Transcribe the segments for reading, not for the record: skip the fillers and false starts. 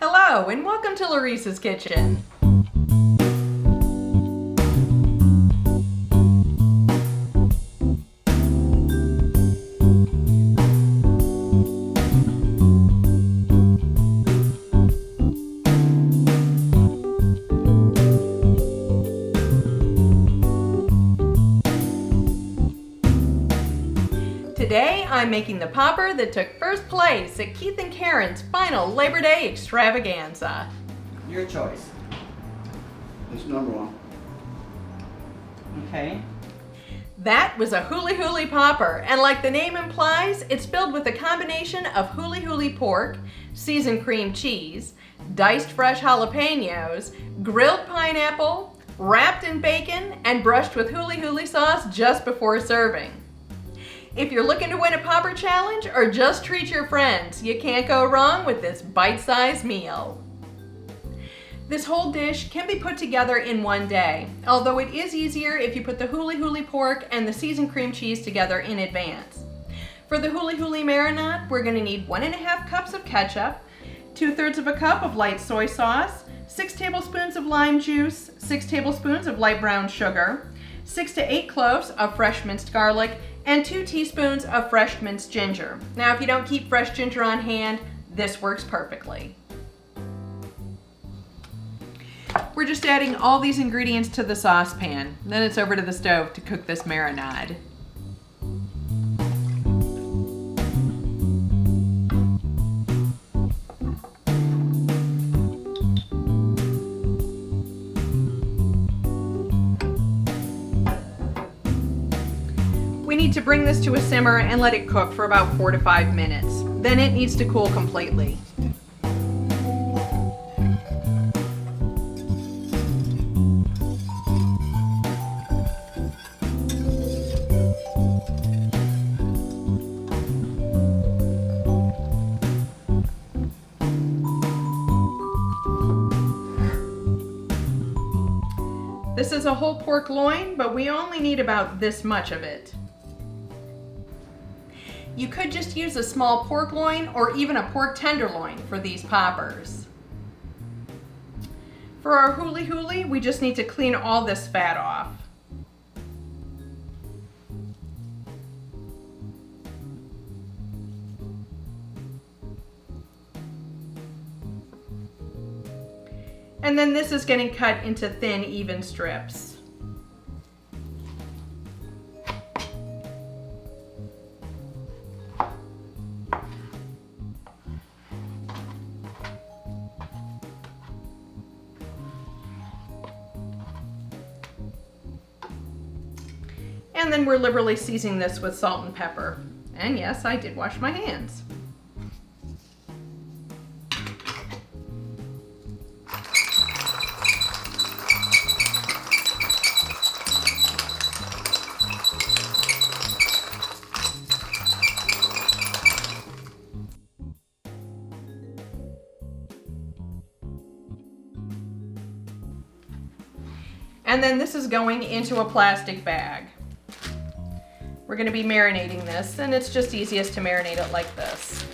Hello and welcome to Laurice's Kitchen. Today I'm making the popper that took first place at Keith and Karen's final Labor Day extravaganza. Your choice. It's number one. Okay. That was a Huli Huli popper, and like the name implies, it's filled with a combination of Huli Huli pork, seasoned cream cheese, diced fresh jalapenos, grilled pineapple, wrapped in bacon, and brushed with Huli Huli sauce just before serving. If you're looking to win a popper challenge or just treat your friends, you can't go wrong with this bite-sized meal. This whole dish can be put together in one day, although it is easier if you put the Huli Huli pork and the seasoned cream cheese together in advance. For the Huli Huli marinade, we're going to need 1.5 cups of ketchup, 2/3 of a cup of light soy sauce, 6 tablespoons of lime juice, 6 tablespoons of light brown sugar, 6 to 8 cloves of fresh minced garlic, and 2 teaspoons of fresh minced ginger. Now, if you don't keep fresh ginger on hand, this works perfectly. We're just adding all these ingredients to the saucepan. Then it's over to the stove to cook this marinade. We need to bring this to a simmer and let it cook for about 4 to 5 minutes. Then it needs to cool completely. This is a whole pork loin, but we only need about this much of it. You could just use a small pork loin or even a pork tenderloin for these poppers. For our Huli Huli, we just need to clean all this fat off. And then this is getting cut into thin, even strips. And then we're liberally seasoning this with salt and pepper. And yes, I did wash my hands. And then this is going into a plastic bag. We're going to be marinating this, and it's just easiest to marinate it like this.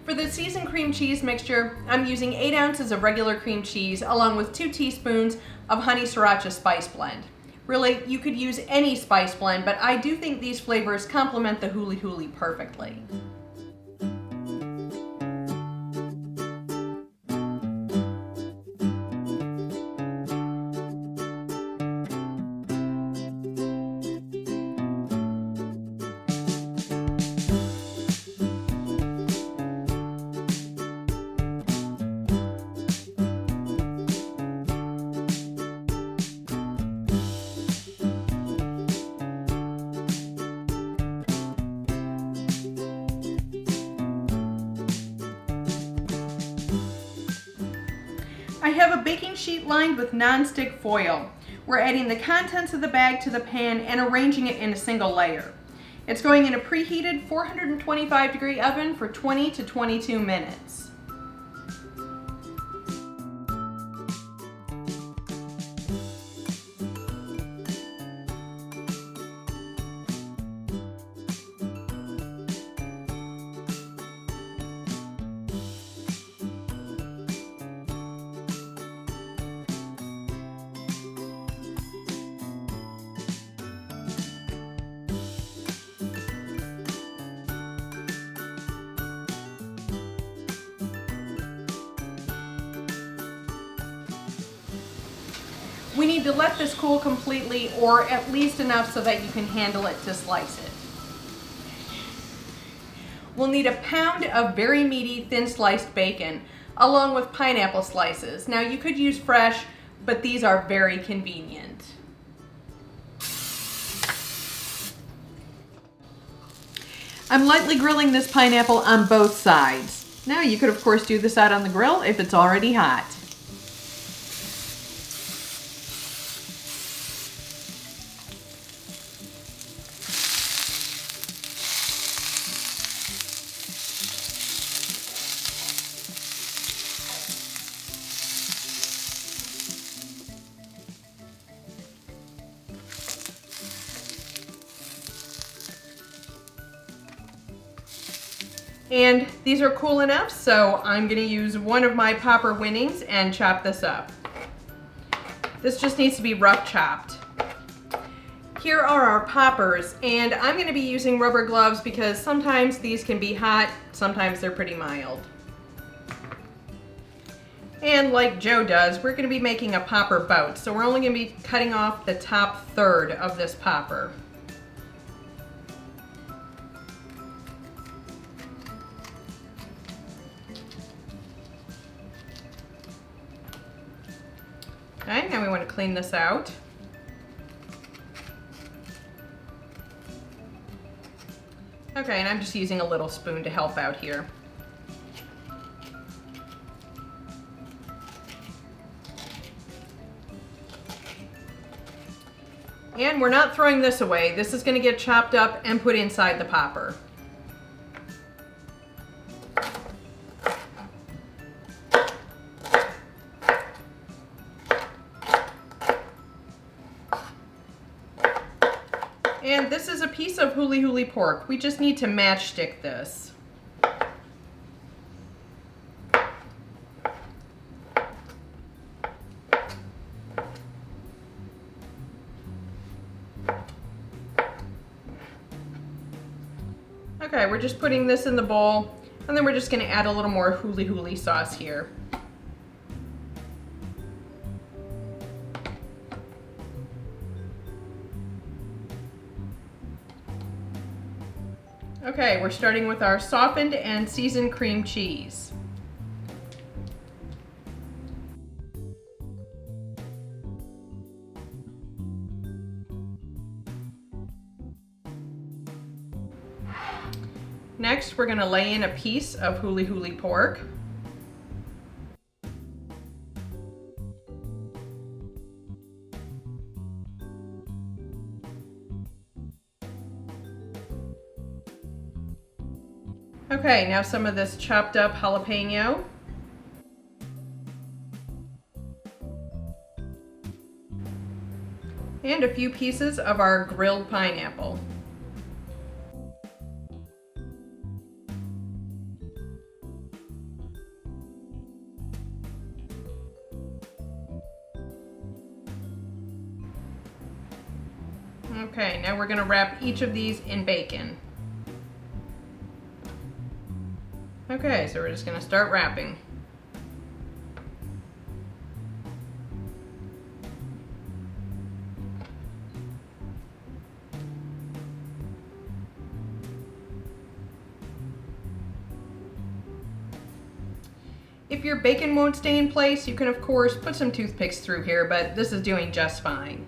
For the seasoned cream cheese mixture, I'm using 8 ounces of regular cream cheese along with 2 teaspoons of Honey Sriracha spice blend. Really, you could use any spice blend, but I do think these flavors complement the Huli Huli perfectly. have a baking sheet lined with non-stick foil. We're adding the contents of the bag to the pan and arranging it in a single layer. It's going in a preheated 425-degree oven for 20 to 22 minutes. We need to let this cool completely, or at least enough so that you can handle it to slice it. We'll need a pound of very meaty, thin sliced bacon, along with pineapple slices. Now you could use fresh, but these are very convenient. I'm lightly grilling this pineapple on both sides. Now you could of course do this out on the grill if it's already hot. And these are cool enough, so I'm going to use one of my popper winnings and chop this up. This just needs to be rough chopped. Here are our poppers, and I'm going to be using rubber gloves because sometimes these can be hot, sometimes they're pretty mild. And like Joe does, we're going to be making a popper boat, so we're only going to be cutting off the top third of this popper. Okay, now we want to clean this out. Okay, and I'm just using a little spoon to help out here. And we're not throwing this away. This is going to get chopped up and put inside the popper. And this is a piece of Huli Huli pork. We just need to matchstick this. Okay, we're just putting this in the bowl, and then we're just going to add a little more Huli Huli sauce here. Okay, we're starting with our softened and seasoned cream cheese. Next, we're going to lay in a piece of Huli Huli pork. Okay, now some of this chopped up jalapeno. And a few pieces of our grilled pineapple. Okay, now we're going to wrap each of these in bacon. Okay, so we're just going to start wrapping. If your bacon won't stay in place, you can of course put some toothpicks through here, but this is doing just fine.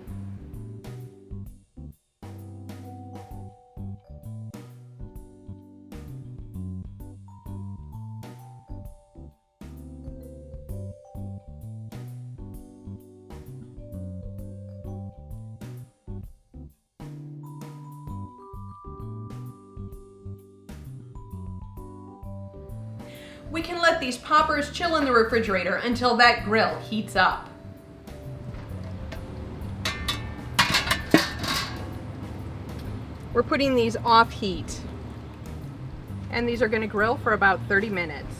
we can let these poppers chill in the refrigerator until that grill heats up. We're putting these off heat, and these are going to grill for about 30 minutes.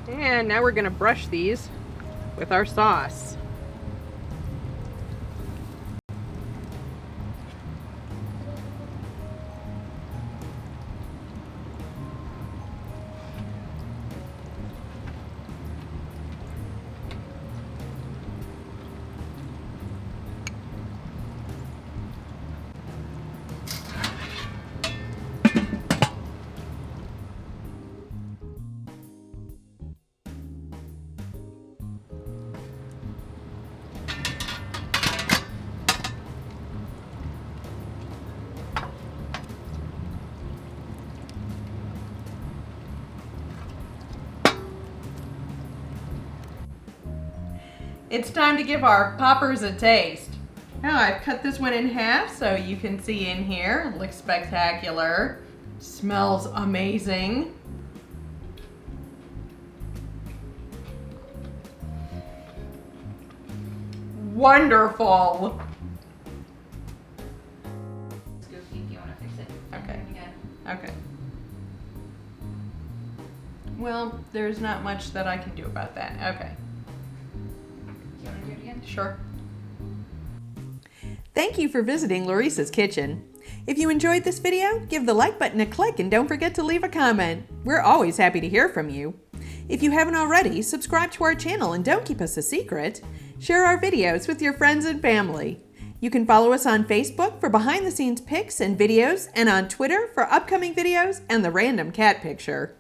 And now we're going to brush these with our sauce. It's time to give our poppers a taste. Now I've cut this one in half so you can see in here. It looks spectacular. Smells amazing. Wonderful. It's goofy if you want to fix it. Okay. Again. Okay. Well, there's not much that I can do about that. Okay. Do you want to do it again? Sure. Thank you for visiting lauriceskitchen. If you enjoyed this video, give the like button a click and don't forget to leave a comment. We're always happy to hear from you. If you haven't already, subscribe to our channel and don't keep us a secret. Share our videos with your friends and family. You can follow us on Facebook for behind-the-scenes pics and videos, and on Twitter for upcoming videos and the random cat picture.